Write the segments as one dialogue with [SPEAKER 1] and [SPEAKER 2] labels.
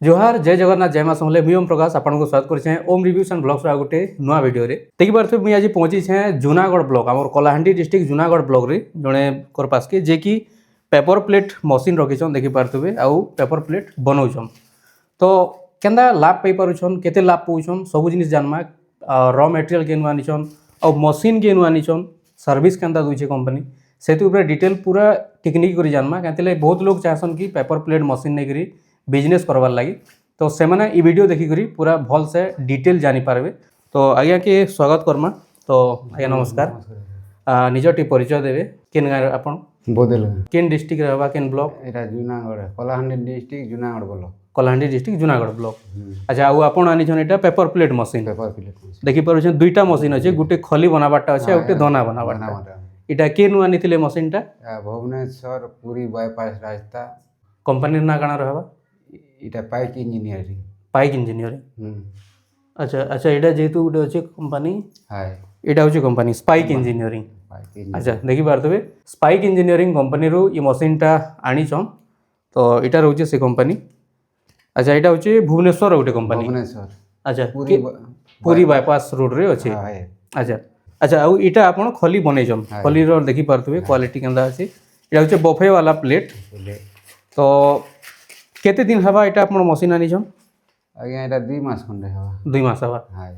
[SPEAKER 1] जोहार जय जगन्नाथ जय माँ समले मुझे ओम प्रकाश आपको स्वागत करें ओम रिव्यूज एंड ब्लॉग्स गोटे नुआ वीडियो देखी पारे मुझे आज पहुंची जूनागढ़ ब्लॉक आम कलाहांडी डिस्ट्रिक्ट जूनागढ़ ब्लॉक रे जड़े पास के जे कि पेपर प्लेट मशीन रखीछन देखी पारे आउ पेपर प्लेट बनाऊन तो केंदा लाभ पाई पारुछन केते लाभ पाउछन सब जिनिस जानमा रॉ मटेरियल केनु आनिछन और मशीन केनु आनिछन सर्विस केंदा दूचे कंपनी से डिटेल पूरा टेक्निक करी जानमा कहते बहुत लोग चाहसन कि पेपर प्लेट मशीन नहीं करी बिजनेस करवार लगी तो से मैंने ये वीडियो देखिक पूरा भल से डिटेल जानी पारबे तो आज्ञा के स्वागत करमा तो आज्ञा नमस्कार निज टी परिचय देवे केन गाँव आपन
[SPEAKER 2] बोदेल
[SPEAKER 1] केन डिस्ट्रिक्ट रहबा केन ब्लॉक
[SPEAKER 2] एटा Junagadh Kalahandi district Junagadh block
[SPEAKER 1] Kalahandi district Junagadh block अच्छा आउ आपन आनिछन एटा पेपर प्लेट मशीन देखि पारुछन दुईटा मशीन अछि गुटे खली बनाबाटा अछि गुटे दोना बनाबाटा एटा केनु आनिथिले मशीन टा
[SPEAKER 2] भुवनेश्वर पुरी बाईपास रास्ता
[SPEAKER 1] कंपनी ना काना रहबा
[SPEAKER 2] इटा पाइक इंजीनियरिंग
[SPEAKER 1] पाइक इंजीनियरिंग अच्छा अच्छा एटा जेतु गुटे अछि कंपनी
[SPEAKER 2] हाय
[SPEAKER 1] एटा होछि कंपनी स्पाइक इंजीनियरिंग अच्छा देखि पारतबे स्पाइक इंजीनियरिंग कंपनी रो ये मशीन टा आनी छन तो एटा रहउछि से कंपनी अच्छा एटा होछि भुवनेश्वर गुटे कंपनी
[SPEAKER 2] भुवनेश्वर
[SPEAKER 1] अच्छा पुरी बाईपास रोड रे अछि अच्छा अच्छा आउ एटा आपण खली बनै छन खली रो देखि पारतबे क्वालिटी केंदा अछि एटा होछि बफे वाला प्लेट तो केते दिन हवा एटा आपण मशीन आनी छन
[SPEAKER 2] आज्ञा एटा 2 मास खंडे हवा
[SPEAKER 1] 2 मास हवा
[SPEAKER 2] हाय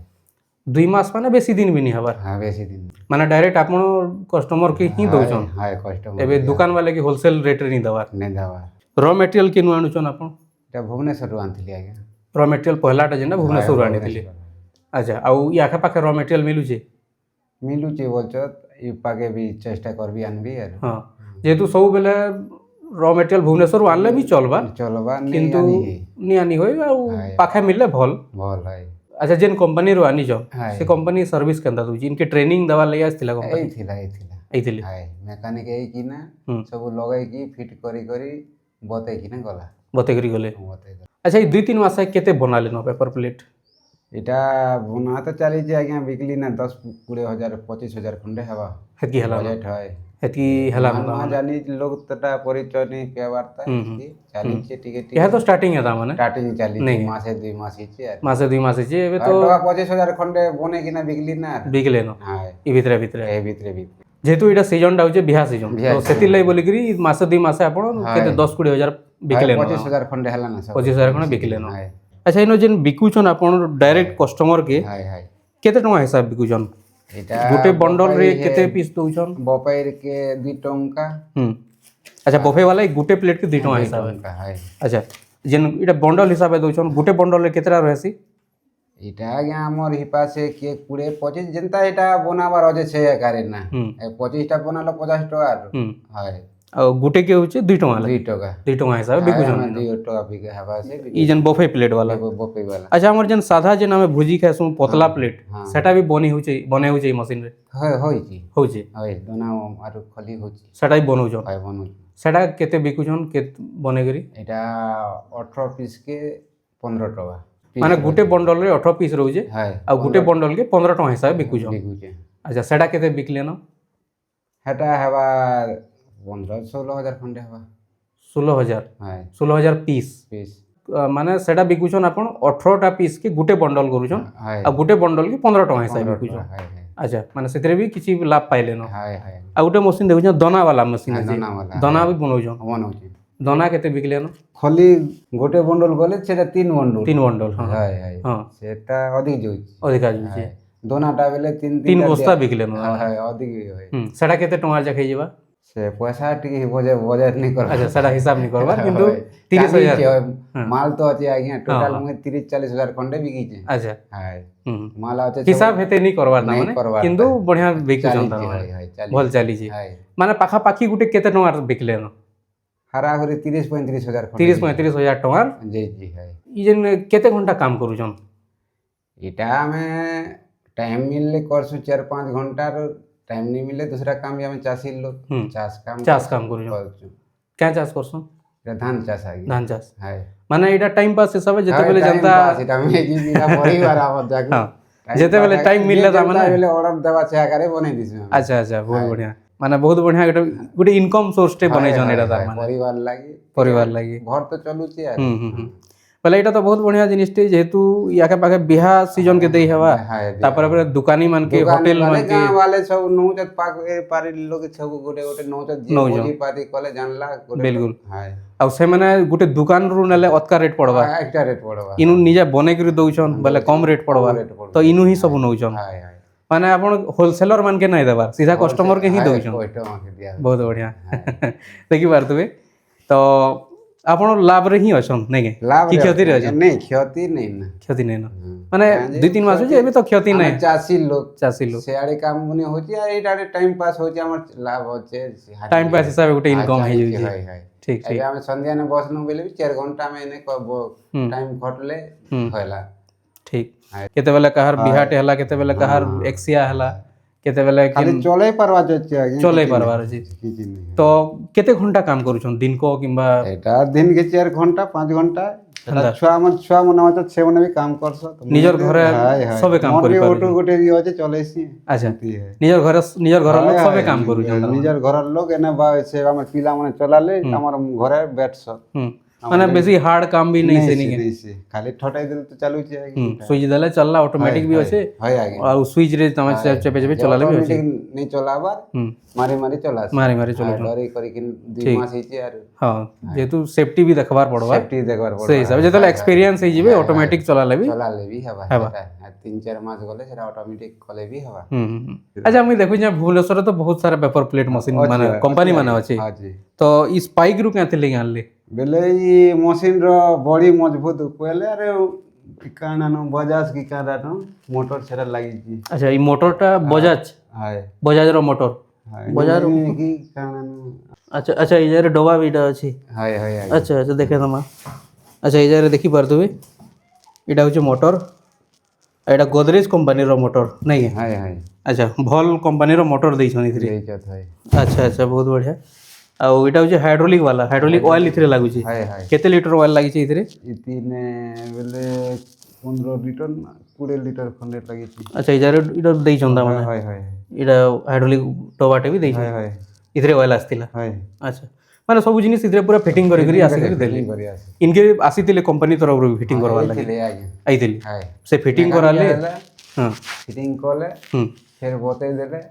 [SPEAKER 1] 2 मास माने बेसी दिन भी नहीं हवा
[SPEAKER 2] हां बेसी दिन
[SPEAKER 1] माने डायरेक्ट आपण कस्टमर के ही दोछन
[SPEAKER 2] हाय कस्टमर
[SPEAKER 1] एबे दुकान वाले के होलसेल रेट रे नहीं दवा रॉ मटेरियल केनु आनुछन आपण
[SPEAKER 2] एटा भुवनेश्वर रो आनथिली आज्ञा
[SPEAKER 1] रॉ मटेरियल पहलाटा जेना भुवनेश्वर रो आनिथिले अच्छा आउ ई आखा पाखे रॉ मटेरियल
[SPEAKER 2] मिलुचे बोलछत ई पाके भी चेष्टा करबी आनबी यार
[SPEAKER 1] हां जेतु सब बेले रॉ मटेरियल भुवनेश्वर आनले भी चलबा किंतु नि आनी होय आ पाखे मिलले भल
[SPEAKER 2] भल है
[SPEAKER 1] अच्छा जेन कंपनी रो आनी जो से कंपनी सर्विस केंदा दउची इनके ट्रेनिंग दवा ले आस्थिला कंपनी एथिले
[SPEAKER 2] हाय मैकेनिक एई कि ना सब लगाई की फिट करी करी बते कि ना गला
[SPEAKER 1] बते करी गले अच्छा ई 2-3 मास केते बनाले न पेपर प्लेट
[SPEAKER 2] इटा बना तो चली जे आज्ञा बिकली ना 10-20 हजार 25 हजार खंडे हवा
[SPEAKER 1] हेती हला
[SPEAKER 2] बजट है
[SPEAKER 1] हेती हला
[SPEAKER 2] ना जानी लोग तटा परिचय नहीं के वार्ता चली जे टिके
[SPEAKER 1] यह तो स्टार्टिंग है माने
[SPEAKER 2] स्टार्टिंग चली मासे 2 मास हिचे यार
[SPEAKER 1] मासे 2 मास हिचे एबे तो
[SPEAKER 2] 25 हजार खंडे बने कि ना बिकली ना
[SPEAKER 1] बिकले न
[SPEAKER 2] हां
[SPEAKER 1] ई भितरे
[SPEAKER 2] भीतर
[SPEAKER 1] जेतु एटा सीजन टा होचे बिहा सीजन तो सेति लै बोली करी मासे 2 मासे आपण केते 10-20 हजार बिकले न
[SPEAKER 2] 25 हजार खंडे हला ना
[SPEAKER 1] 25 हजार खंडे बिकले न अच्छा इनो जेन बिकुछन आपण डायरेक्ट कस्टमर के
[SPEAKER 2] हाय हाय
[SPEAKER 1] केते टका हिसाब बिकुछन
[SPEAKER 2] एटा
[SPEAKER 1] गुटे बंडल रे केते पीस दोछन
[SPEAKER 2] बपायर के 2 टंका
[SPEAKER 1] अच्छा बफे वाला गुटे प्लेट के 2 टका हिसाब है अच्छा जेन इटा बंडल हिसाब दोछन गुटे बंडल रे केतरा रहसी
[SPEAKER 2] इटा आज्ञा हमर हिपा से के 20-25 जनता एटा बनाबार अजे छे एकारे ना 25 टा बनालो 50 टका हाय
[SPEAKER 1] आ गुटे के होचे 2 टका
[SPEAKER 2] 2 टका
[SPEAKER 1] हिसाब बिकुछन
[SPEAKER 2] 2 टका बिके हवा से
[SPEAKER 1] ई जन बफे प्लेट वाला अच्छा हमर जन साधा जन हमें भुजी खासु पतला प्लेट सेटा भी बने होचे मशीन रे होचे
[SPEAKER 2] दोना आरो खली होचे
[SPEAKER 1] सेटा भी बनौ सेटा केते बिकुछन के बने करी
[SPEAKER 2] एटा 18 पीस के 15 टका
[SPEAKER 1] माने गुटे बंडल रे 18 पीस रहउजे आ गुटे बंडल के 15 टका हिसाब बिकुछन अच्छा सेटा केते बिकले न
[SPEAKER 2] हेटा हवा 15-16 हजार खंडे हवा
[SPEAKER 1] 16,000
[SPEAKER 2] हां
[SPEAKER 1] 16,000 पीस माने सेटा बिकुछन आपण 18 टा पीस के गुटे बंडल करूछन आ गुटे बंडल के 15 टका हिसाब बिकुछन अच्छा माने सेतरे भी किछि लाभ पाइले न आ गुटे मशीन देखुछन दोना वाला मशीन আছে दोना भी बनौछन दोना केते बिकले न
[SPEAKER 2] खली गोटे बंडल गले सेटा 3 बंडल
[SPEAKER 1] हां
[SPEAKER 2] हां सेटा अधिक
[SPEAKER 1] जोइछि
[SPEAKER 2] दोनाटा बेले 3
[SPEAKER 1] बस्ता बिकले न
[SPEAKER 2] हां अधिक होय
[SPEAKER 1] सेटा केते टका जखै जेबा
[SPEAKER 2] से पैसा टिके बजट नहीं कर
[SPEAKER 1] अच्छा सेटा हिसाब नहीं करबा किंतु 30,000
[SPEAKER 2] माल तो अछि आज्ञा टोटल में 30-40 हजार खंडे बिकी छै
[SPEAKER 1] अच्छा
[SPEAKER 2] हाय माल अछि
[SPEAKER 1] हिसाब हेते नहीं करबार ना माने किंतु बढ़िया बिकी जनता भल चली छी माने पाखा पाखी गुटे केते टका बिकले न
[SPEAKER 2] हरा हरी 30-35 हजार
[SPEAKER 1] 30-35 हजार टका
[SPEAKER 2] जी है
[SPEAKER 1] ई जन केते घंटा काम करू छन
[SPEAKER 2] इटा में टाइम मिलले करसु 4-5 घंटा टाइम नहीं मिले दूसरा काम भी हमें चासी लोग चास काम करू क्या चास करसु धान चास आ
[SPEAKER 1] धान चास
[SPEAKER 2] हाय
[SPEAKER 1] माने एटा टाइम पास हिसाब जते बेले जनता
[SPEAKER 2] एटा में जी बिना परिवार आवत जाक
[SPEAKER 1] जते बेले टाइम मिलले त माने
[SPEAKER 2] बेले ऑर्डर देबा छै आकारे बनै दिस
[SPEAKER 1] अच्छा अच्छा बहुत बढ़िया माने बहुत बढ़िया गुटे इनकम सोर्स टे बनै जन एटा त माने
[SPEAKER 2] परिवार लागि
[SPEAKER 1] घर
[SPEAKER 2] तो चलु छै यार
[SPEAKER 1] पहले एटा तो बहुत बढ़िया जिनिसटे जेहेतु याके पाखे बिहा सीजन के देई हवा तापर पर दुकानी मान के होटल मान के
[SPEAKER 2] गांव वाले सब नौचत पाक पारी लोग सब गोटे गोटे नौचत जे बोली पाती कले जानला
[SPEAKER 1] बिल्कुल आ से माने गुटे दुकान रु नेले अतका रेट पड़वा
[SPEAKER 2] एक्स्ट्रा रेट पड़वा
[SPEAKER 1] इनु निजे बने करी दउछन बोले कम रेट पड़वा तो इनु ही सब नउछन माने आपण होलसेलर मान के नहीं देबार सीधा कस्टमर के ही दउछन बहुत बढ़िया देखि पारतबे तो आपण लाभ रे ही अछन नै के
[SPEAKER 2] लाभ
[SPEAKER 1] की क्षति रे अछन
[SPEAKER 2] नहीं क्षति नहीं ना
[SPEAKER 1] क्षति नहीं ना माने 2-3 मास जे एबे तो क्षति नहीं
[SPEAKER 2] चासी लोग
[SPEAKER 1] से
[SPEAKER 2] आड़े काम मुने होची आ एटारे टाइम पास होची हमर लाभ होचे
[SPEAKER 1] टाइम पास हिसाब गुटे इनकम है जे ठीक ठीक
[SPEAKER 2] हम संध्या ने बसनु बेले भी 4 घंटा में ने टाइम खटले होला ठीक
[SPEAKER 1] केते बेले कहार बिहाटे हला केते बेले कहार एक्सिया हला केते बेले
[SPEAKER 2] खाली चले परवा जचे आगे
[SPEAKER 1] चले परवार जी तो केते घंटा काम करूछन दिन को किबा
[SPEAKER 2] एटा दिन के 4 घंटा 5 घंटा छुआ मन अच्छा छे मन भी काम करस
[SPEAKER 1] निजर घरे सबे काम करि पारे
[SPEAKER 2] ऑटो गोटे भी होचे चलेसी
[SPEAKER 1] अच्छा निजर घर लोग सबे काम करूछन
[SPEAKER 2] निजर घर लोग एने बा से हमर पिला माने चलाले हमर घरे बैठस
[SPEAKER 1] माने बेसी हार्ड काम भी नहीं से नहीं
[SPEAKER 2] खाली ठटाई दिल तो चालू छे
[SPEAKER 1] स्विच देले चलला ऑटोमेटिक भी होचे और स्विच रे तमे चेपे चेपे चलाले भी होचे
[SPEAKER 2] नहीं चलाबार मारी मारी चला
[SPEAKER 1] चलो
[SPEAKER 2] डरे करी कि 2 मास हेचे यार
[SPEAKER 1] हां जेतु सेफ्टी भी देखबार पड़बा
[SPEAKER 2] सेफ्टी देखबार पड़बा
[SPEAKER 1] सही हिसाब जेतले एक्सपीरियंस हे जिवे ऑटोमेटिक चलाले भी
[SPEAKER 2] हवा 3-4 मास गले सेरा ऑटोमेटिक कले भी हवा
[SPEAKER 1] अच्छा हम देखु जे भुवनेश्वर तो बहुत सारा पेपर प्लेट मशीन माने कंपनी माने अछि
[SPEAKER 2] हां जी
[SPEAKER 1] तो ई स्पाइक रु केते ले आनले
[SPEAKER 2] बेले ई मशीन रो बड़ी मजबूत पहले अरे काना न बजाज की काना न मोटर छरा लागी छी
[SPEAKER 1] अच्छा ई मोटरटा बजाज
[SPEAKER 2] हाय
[SPEAKER 1] बजाज रो मोटर बजाज
[SPEAKER 2] की काना न
[SPEAKER 1] अच्छा अच्छा ई जे डोबा बीटा अछि
[SPEAKER 2] हाय हाय
[SPEAKER 1] अच्छा अच्छा देखे तमा अच्छा ई जे देखि परतबे इडा होचे मोटर एटा गोदरेज कंपनी रो मोटर नहीं है
[SPEAKER 2] हाय हाय
[SPEAKER 1] अच्छा भल कंपनी रो मोटर दै छन इथरे अच्छा अच्छा बहुत बढ़िया आ एटा होचे हाइड्रोलिक वाला हाइड्रोलिक ऑयल इथरे लागु छी
[SPEAKER 2] हाय हाय
[SPEAKER 1] केते लीटर ऑयल लागि छी इथरे
[SPEAKER 2] इतने बेले 15 लीटर 20 लीटर खंडे लागि छी
[SPEAKER 1] अच्छा इजारे इडा दै छंदा माने
[SPEAKER 2] हाय हाय
[SPEAKER 1] इडा हाइड्रोलिक टोबाटे भी दै
[SPEAKER 2] हाय हाय
[SPEAKER 1] इथरे ऑयल आस्तिला
[SPEAKER 2] हाय
[SPEAKER 1] अच्छा माने सब जिनिस इथरे पूरा फिटिंग करी करी आसी करी देले इनके आसीतिले कंपनी तरफ रो फिटिंग करवा लागि आइतिले
[SPEAKER 2] हाय
[SPEAKER 1] से फिटिंग कराले हां
[SPEAKER 2] फिटिंग कोले फिर बोते देले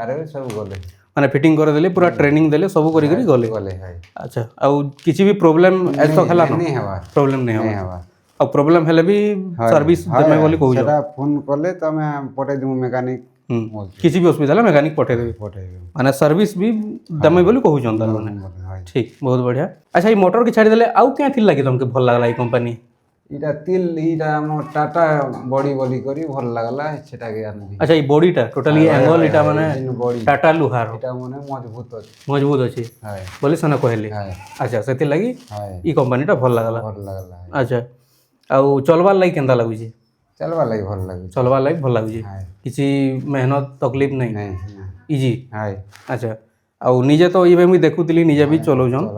[SPEAKER 2] अरे सब गोले
[SPEAKER 1] माने फिटिंग कर देले पूरा ट्रेनिंग देले सब करी करी गले अच्छा आ किछि भी प्रॉब्लम ऐसो खला
[SPEAKER 2] नहीं हवा
[SPEAKER 1] प्रॉब्लम नहीं हवा अब प्रॉब्लम हेले भी सर्विस देमे बोली कहू
[SPEAKER 2] सेटा फोन करले त मैं पटे दिमु मैकेनिक
[SPEAKER 1] किछि भी असुविधा ला मैकेनिक पठे देबे माने सर्विस भी देमे बोली कहू जंदा माने ठीक बहुत बढ़िया अच्छा ई मोटर के छाड़ी देले आउ क्या थिल लागी तुमके भल लागला ई कंपनी
[SPEAKER 2] इटा तिल इटा मो टाटा बॉडी बॉडी करी भल लागला सेटा के आनी
[SPEAKER 1] अच्छा ई बॉडीटा टोटली एंगल इटा माने टाटा लुहार
[SPEAKER 2] इटा माने मजबूत अछि
[SPEAKER 1] हाय बोली सना कहले अच्छा सेति लागी ई कंपनीटा भल लागला अच्छा आउ चलवार लागि केंदा लागु छी
[SPEAKER 2] चलवार लागि
[SPEAKER 1] भल लागु छी किछि मेहनत तकलीफ नहीं इजी
[SPEAKER 2] हाय
[SPEAKER 1] अच्छा आउ निजे तो इबे मी देखुतली निजे भी चलो जन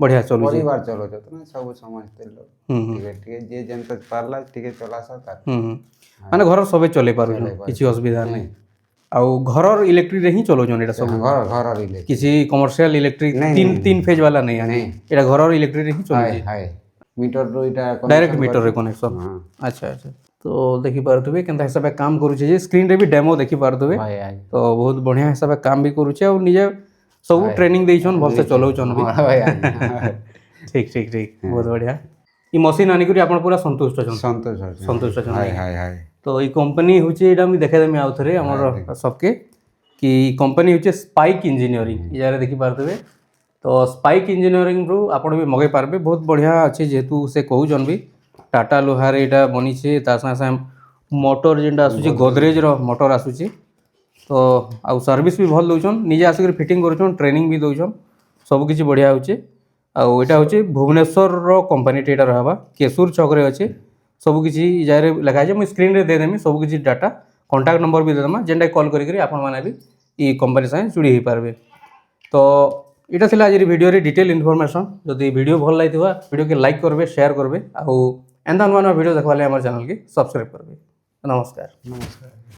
[SPEAKER 1] बढ़िया चलो
[SPEAKER 2] परिवार चलो जत ना सब समझते लोग ठीक जे जन तक पारला ठीक चला सकता
[SPEAKER 1] माने घर सबे चले पारु किछि असुविधा नहीं आउ घर इलेक्ट्रिक रे ही चलो जन एटा सब
[SPEAKER 2] घर इलेक्ट्रिक
[SPEAKER 1] किछि कमर्शियल इलेक्ट्रिक तीन फेज वाला नहीं एटा घर इलेक्ट्रिक रे ही चलो
[SPEAKER 2] हाय मीटर रो इटा
[SPEAKER 1] डायरेक्ट मीटर रे कनेक्शन अच्छा अच्छा तो देखि पारतबे केनता हिसाब काम करू छै जे स्क्रीन रे भी डेमो देखि पारतबे तो बहुत बढ़िया हिसाब काम भी करू छै और निजे सब ट्रेनिंग दै छन भल से चलाउ छन भी ठीक ठीक ठीक बहुत बढ़िया ई मशीन आनी करी आपण पूरा संतुष्ट छन संतुष्ट छन
[SPEAKER 2] हाय हाय हाय
[SPEAKER 1] तो ई कंपनी होचे एटा मी देखाय देमी आउथरे हमर सबके कि कंपनी होचे स्पाइक इंजीनियरिंग यारे देखि पारतबे तो स्पाइक इंजीनियरिंग रो आपण भी मगे पारबे बहुत बढ़िया अछि जेतु से कहू जन भी टाटा लोहार एटा बनी छे ता सा मोटर जेंटा आसु छे गोदरेज रो मोटर आसु छे तो आउ सर्विस भी भल दउछन निजे आसी फिटिंग करूछन ट्रेनिंग भी दउछन सब किछि बढ़िया होचे आउ एटा होचे भुवनेश्वर रो कंपनी टेटा रहबा केसुर चौक रे अछि सब किछि जारे लगा जे मैं स्क्रीन रे दे देमी सब किछि डाटा कांटेक्ट नंबर भी दे देमा जेंडा कॉल करी करी आपण माने भी ई कंपनी से जुड़ी ही पारबे तो इटा थिला आज वीडियो रे डिटेल इन्फॉर्मेशन जदि वीडियो भल लागितबा वीडियो के लाइक करबे शेयर करबे आउ एंदा नवा वीडियो देखवाले हमर चैनल के सब्सक्राइब करबे नमस्कार।